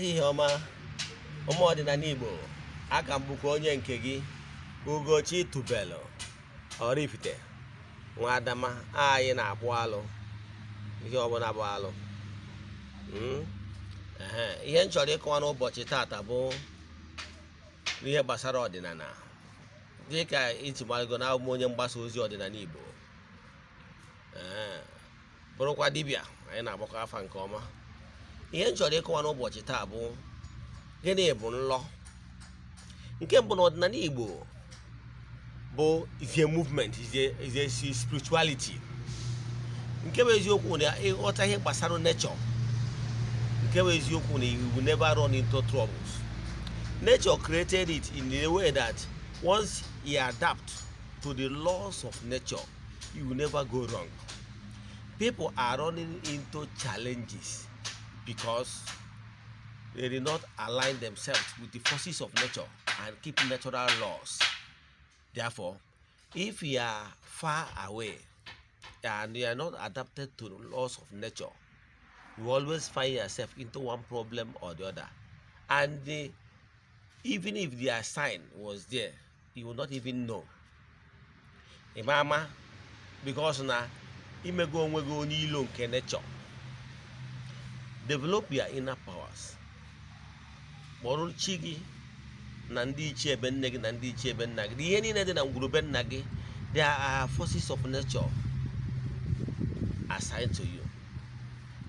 ehihie ọma ụmụ ọdịnala Igbo, aka m bụkwa onye nke gị Ugochi Tubelu Oraifite nwa Adama. Anyị na-akpụ alụ ihe ọbụla bụ alụ. Ihe m chọrọ ịkọwa n'ụbọchị tata bụ ihe gbasara ọdịnala, dịka iji maligo na abụ onye mgbasa ozi ọdịnala Igbo, bụrụkwa dibịa. Anyị na-agbakọ afa nke ọma. Ihe m chọrọ ịkọwa n'ụbọchị taa bụ gịnị bụ nlọ. Nke mbụ na ọdịnala Igbo bụ is a movement, is a spirituality. Nke bụ eziokwu na ịghọta ihe gbasara nature. Nke bụ eziokwu na you will never run into troubles. Nature created it in a way that once you adapt to the laws of nature, you will never go wrong. People are running into challenges because they did not align themselves with the forces of nature and keep natural laws. Therefore, if you are far away and you are not adapted to the laws of nature, you always find yourself into one problem or the other. And even if their sign was there, you will not even know. Imama, because now, imego onwego onye ilo nke nature. Develop your inner powers. Kpọrọ chi gị na ndị ichie ebe nne gị na ndị ichie ebe nna gị. Ihe niile dị na ngwurube nna gị, there are forces of nature assigned to you.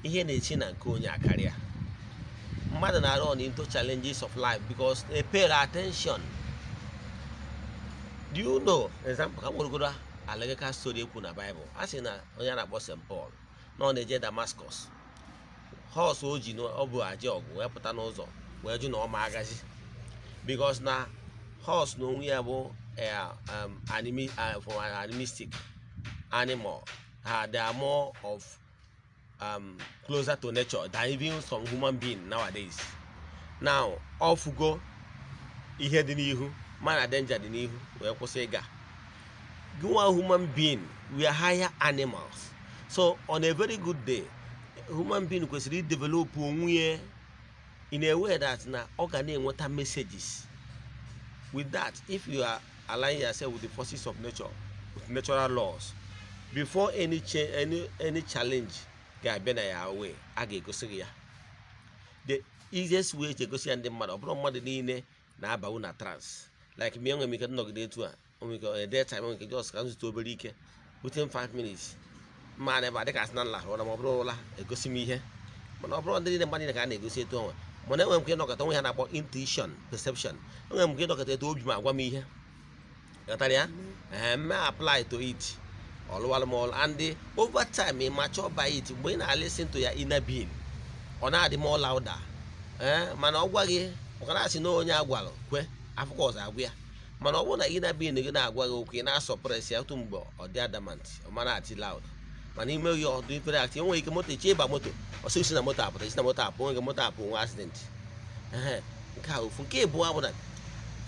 Ihe na-echi na nke onye akarịa. Mmadụ na-run into challenges of life because they pay attention. Do you know, example, ka nwere allegorical story ekwu na Bible. A sị na onye na-akpọ St. Paul na ọ na-eje Damascus. Horse o ji ọ bụ aje ọgụ wee pụta n'ụzọ wee jụ na ọ ma agazi, because na horse na onwe ya bụ for an animistic animal. They are more of closer to nature than even some human being nowadays. Now, ofugo ihe dị n'ihu, mana danger dị n'ihu wee kwụsị ịga. Gụwa human being, we are higher animals. So on a very good day, human being kwesịrị develop onwe in a way that na ọ ga na-enweta messages. With that, if you are aligning yourself with the forces of nature, with natural laws, before any challenge ga-abịa na ya way, a ga-egosi gị ya. The easiest way to egosi ya ndị mmadụ, ọ bụrụ mmadụ niile na-abawu na trance. Like me, enwere m ike nọgide etu a, a daytime enwere ike just ka m zụta obere ike within 5 minutes. Ma na ebe a dịka asị na nla ụra ma ọ bụrụ ụla egosi m ihe. Mana ọ bụrụ ndị niile mmadụ ka a na-egosi etu ọnwa. Mana enwere m ike ịnọkọta onwe ya na-akpọ intuition, perception. Enwere m ike ịnọkọta etu obi m agwa m ihe. Ghọtara ya? Me apply to it. Ọlụwalụ m ọlụ. And over time, ị mature by it. Mgbe ị na-listen to your inner being, ọ na-adị more louder. Mana ọ gwa gị, ọ ka na-asị na onye agwalụ kwe afụkọ ọzọ agwa ya. Mana ọ bụrụ na inner being gị na-agwa gị okwu, ị na-asọpress ya otu mgbe ọ dị adamant, ọ ma na-ati loud. Mana ime gị ọdụ ifere akti, enweghị ike moto eche ịba moto ọsọ isi na moto apụta, isi na moto apụ, enweghị moto apụ nwe accident. Nke a ofu. Nke ịbụọ bụ na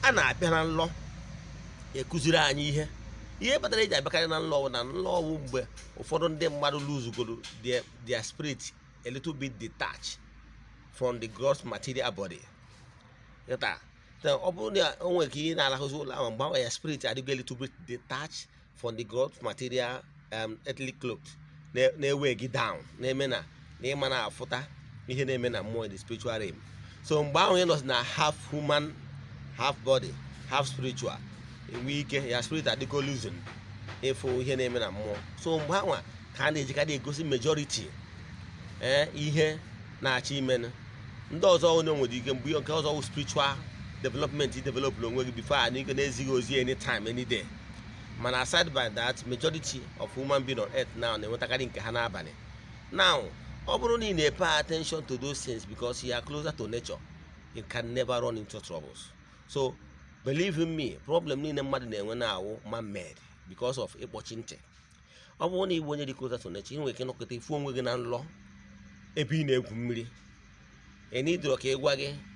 a na-abịa na nlọ ekụziri anyị ihe kpatara eji abịakarị na nlọ na nlọ mgbe ụfọdụ ndị mmadụ luzugoro their spirit a little bit detached from the gross material body. Ọ bụrụ na o nwere ka ihe na-alahụzi ụlọ ahụ mgbe ya spirit adịgo a little bit detached from the gross material earthly cloth, na-ewe gị down, na-eme na ịma na-afụta ihe na-eme na mmụọ in the spiritual realm. So mgbe ahụ ị nọ na half human, half body, half spiritual, enwe ike ya spirit adịgo loosen ịfụ ihe na-eme na mmụọ. So mgbe ahụ ka a na-ejikarị egosi majority ihe na-achọ imenụ. Ndị ọzọ onye nwere ike mgbe nke ọzọ wụ spiritual development, develop onwe gị before anyị ike na-ezighị ozi anytime, any day. Mana aside by that, majority of human being on earth now na-enwetakarị nke ha n'abalị. Now, ọ bụrụ na ị na-pay attention to those things because you are closer to nature, you can never run into troubles. So, believe in me, problem niile mmadụ na-enwe na-awụ man-made because of ịkpọchi ntị. Ọ bụrụ na ịbụ onye dị closer to nature, ị nwere ike nọkọta ifu onwe gị na nlọ ebe ị na-egwu mmiri. Enidro ka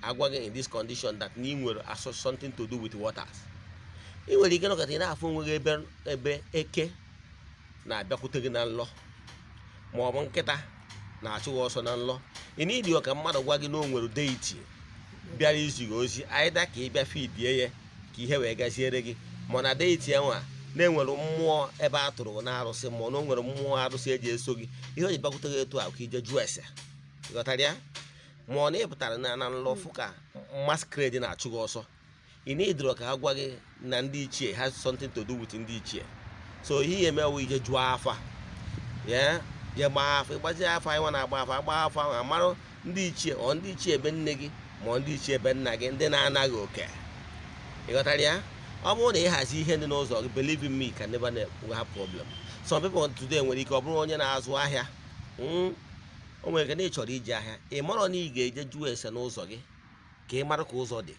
agwa gị in this condition that na ị nwere something to do with waters. Ị nwere ike nọkọta ị na-afụ onwe gị ebe eke na-abịakwute gị na nlọ, ma ọ bụ nkịta na-achụ gị ọsọ na nlọ. Ị na-idi ka mmadụ gwa gị na o nwere deity bịara izi gị ozi aịda ka ị bịa fidie ya ka ihe wee gaziere gị, ma na deity enwa na-enwere mmụọ ebe a tụrụ na arụsị, ma na o nwere mmụọ arụsị eji eso gị, ihe o ji bịakwute gị etu a ka ije jụọ ese, ịghọtara ya? Ma ọ na ị pụtara na nlọ fụ ka masquerade na-achụ gị ọsọ, ị na-edoro ka ha gwa gị na ndị ichie has something to do with ndị ichie. So ihe emewo ije jụọ afa ya, je gbaa afa, ịgbazi afa anyị nwa na-agba afa, agba afa ahụ amarụ ndị ichie, ọ ndị ichie ebe nne gị ma ndị ichie ebe nna gị ndị na-anaghị oke, ịghọtara ya? Ọ bụrụ na ịhazi ihe dị n'ụzọ gị, believe in me, you can never have problem. Some people today nwere ike ọ bụrụ onye na-azụ ahịa, o nwere ike na ị chọrọ iji ahịa, ị marọ na ị ga-eje jụọ ese n'ụzọ gị ka ị mara ka ụzọ dị.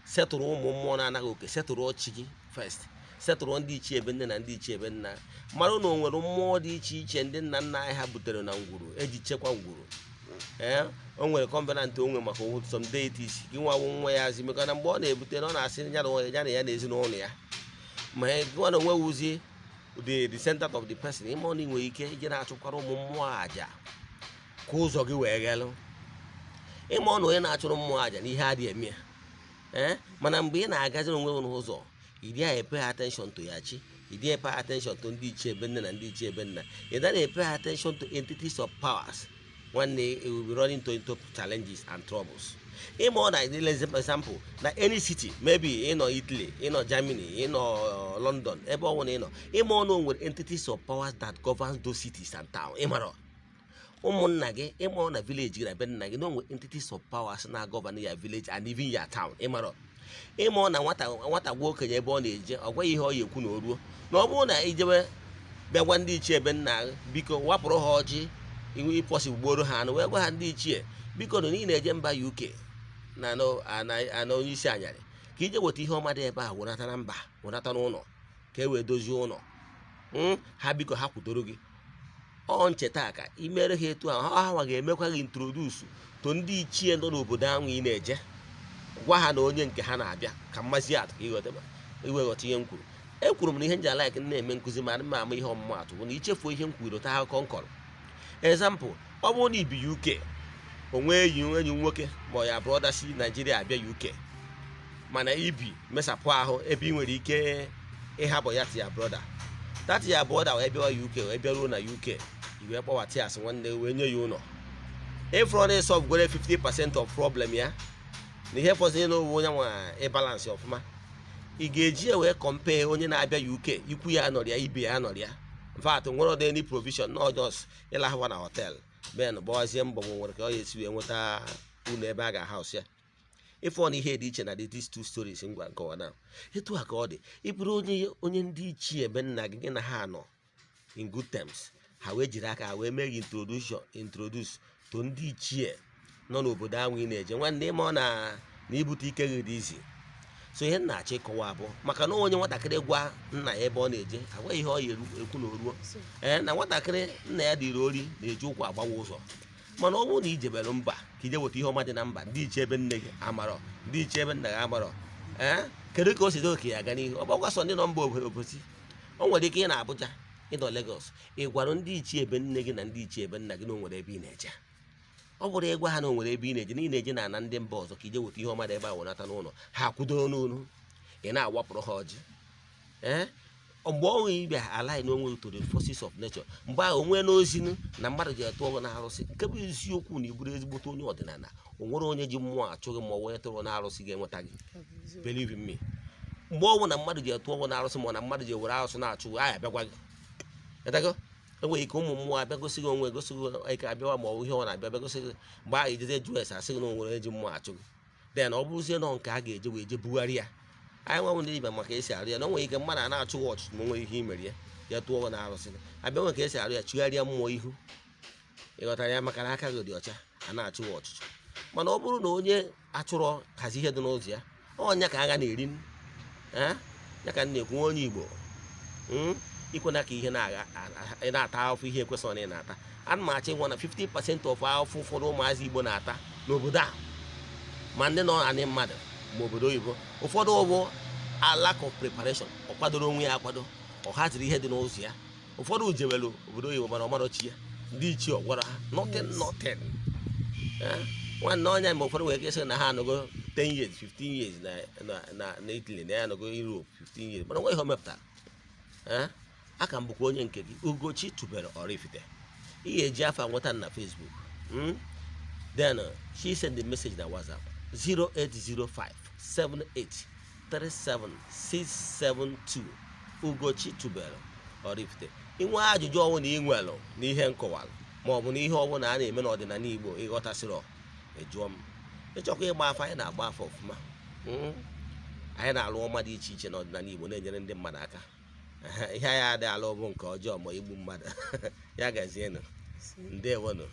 Setụrụ ụmụ mmụọ na-anaghị oke, setụrụ ọchị gị first, setụrụ ndị ichie ebe nne na ndị ichie ebe nna, mara na o nwere mmụọ dị iche iche ndị nna nna anyị ha butere na ngwuru eji chekwa ngwuru. O nwere covenant onwe maka some deities gị nwawo nwa ya azị, maka na mgbe ọ na-ebute na ọ na-asị ya na ya na ezinụlọ ya, ma gịnwa na onwe wuzi the center of the person, ime ọ na nwere ike ije na-achụkwara ụmụ mmụọ aja ka ụzọ gị wee ghelụ. Ime ọ na onye na-achụrụ mmụọ aja na ihe adịghị eme ya, mana mgbe ị na-agazi onwe n'ụzọ, ị dịghị pay attention to ya chi, ị dịghị pay attention to ndị ichie ebe nne na ndị ichie ebe nna, ị dịghị pay attention to entities of powers. One day it will be running into challenges and troubles. Even on an example, that any city, maybe in Italy, in Germany, in London, everyone even on with entities of powers that govern those cities and towns. Even on a village, with entities of powers now govern your village and even your town. Even on what I work in your body, or where you could know. No one I be one day chairman now because what pro hoji. Inwe possible gboro ha na wee gwa ha ndị ichie biko na ị na-eje mba UK na onye isi anyarị ka ije weta ihe ọma dị ebe a wụnata na mba, wụnata n'ụlọ ka e wee dozie ụlọ. Ha biko ha kwudoro gị ọ ncheta ka imere ha etu ahụ, ha nwa ga-emekwa gị introduce to ndị ichie nọ n'obodo ahụ ị na-eje, gwa ha na onye nke ha na-abịa ka mmazi atụ ka iweghọta ihe m kwuru. Ekwuru m na ihe nji alaiki na-eme nkụzi ma ma ama ihe ọmụmatụ bụ na ichefuo ihe m kwuru ta akụkọ nkọrọ. Example, ọ bụrụ na ibi UK, onwe enyi nwoke ma ya brọda si Nigeria abịa UK, mana ibi mesapụ ahụ ebe ị nwere ike ịhapụ ya ti ya brọda, that ya brọda wee bịawa UK, wee bịaruo na UK, iwee kpọwata ya sị nwanne wee nye ya ụlọ. Ịfụrụ na solve gwere 50% of problem ya na ihe fọziri na onye nwa ịbalansị ọfụma, ị ga-eji wee compare onye na-abịa UK, ikwu ya nọrọ ya, ibe ya nọrọ ya. In fact, nwere any provision, not just ịlahụwa na hotel ben gbawazie mbọ nwere ka ọ ya esi wee nweta ụlọ ebe a ga-house ya. Ife ọ na ihe dị iche na these two stories ngwa nkọwa na etu a ka ọ dị. Ịbụrụ onye ndị ichie ebe nna gị na ha nọ in good terms, ha wee jiri aka ha wee mee gị introduce to ndị ichie nọ n'obodo ahụ ị na-eje, nwanne ịma ọ na ibute ike gị dị izi. So ihe na-achọ ịkọwa abụọ maka na onye nwatakịrị gwa nna ya ebe ọ na-eje, agwaghị ihe ọ ya ekwu na oruo na nwatakịrị nna ya dịrị ori na-eji ụkwụ agbawa ụzọ. Mana ọ bụrụ na ijebere mba ka ije weta ihe ọma dị na mba, ndị ichie ebe nne gị amarọ, ndị ichie ebe nna gị amarọ, kedu ka o si dị oke ya aga n'ihu? Ọ gbakwa sọ ndị nọ mba ofesi. O nwere ike ị na Abuja, ịnọ Lagos, ị gwara ndị ichie ebe nne gị na ndị ichie ebe nna gị na o nwere ebe ị na-eje. Ọ bụrụ ịgwa ha na o nwere ebe ị na-eje na ị na-eje na ndị mba ọzọ ka ije weta ihe ọma dị ebe a wụnata n'ụlọ, ha kwudoro n'onu, ị na-awapụrụ ha ọjị. Mgbe ọnwụ ibe ala na onwe to the forces of nature, mgbe ahụ onwe n'ozinu na mmadụ ji atụ ọgụ na arụsị, nke bụ eziokwu na iburu ezigbote onye ọdịnala, o nwere onye ji mmụọ achụghị ma ọ wee tụrụ na arụsị ga-enweta gị. Believe in me. Mgbe ọnwụ na mmadụ ji atụ ọgụ na arụsị ma na mmadụ ji were arụsị na-achụ ahụ abịagwa gị. Enwere ike ụmụ mmụọ abịa gosi gị onwe, gosi gị ike abịawa ma ọ bụ ihe ọ na-abịa bịa gosi gị mgbe ahụ ijeze jụọ ese asị gị na o nwere eji mmụọ achụ gị. Then ọ bụrụzie nọ nke a ga-eje wee je bugharị ya. Anyị nwe ndị ibe maka esi arụ ya na o nwere ike mmadụ a na-achụ gị ọchụchụ ma o nwere ihe imere ya tụọ na arụsị abịa nwe ka esi arụ ya chụgharịa mmụọ ihu, ịghọtara ya, maka na aka gị dị ọcha a na-achụ gị ọchụchụ. Mana ọ bụrụ na onye achụrọ hazi ihe dị n'ụzọ ya, ọnya ka agha na-eri ya ka na-ekwu onye Igbo ikwena ka ihe ị na-ata ahụfụ ihe ekwesịrị na ị na-ata. Ana m achọ ịgwa na 50% of ahụfụ ụfọdụ ụmụazị Igbo na-ata n'obodo a, ma ndị nọ anị mmadụ ma obodo oyibo, ụfọdụ ụgbọ lack of preparation, ọ kwadoro onwe ya akwado, ọ haziri ihe dị n'ụzọ ya. Ụfọdụ jewelu obodo oyibo mana ọ marochi ya, ndị ichie ọgwara ha nothing nwanne ọnya ma ụfọdụ nwere ike sị na ha anọgo 10 years 15 years na Italy na ya anọgo Europe 15 years mana nwe ihe o mepụtara aka m bụkwa onye nke gị Ugochi Tubelu Oraifite ị ga-eji afa nweta na Facebook then she send the message na WhatsApp 08057837672 Ugochi Tubelu Oraifite inwe ajụjụ ọnwụ na inwelụ n'ihe nkọwalụ ma ọ bụ na ihe ọbụla a na-eme n'ọdịnala Igbo ịghọtasịrọ ejụọ m ịchọkwa ịgba afọ anyị na-agba afọ ọfụma anyị na-alụ ọma dị iche iche n'ọdịnala Igbo na-enyere ndị mmadụ aka ihe anyị adịghị alụ bụ nke ọjọọ ma igbu mmadụ ya gazienụ ndewonụ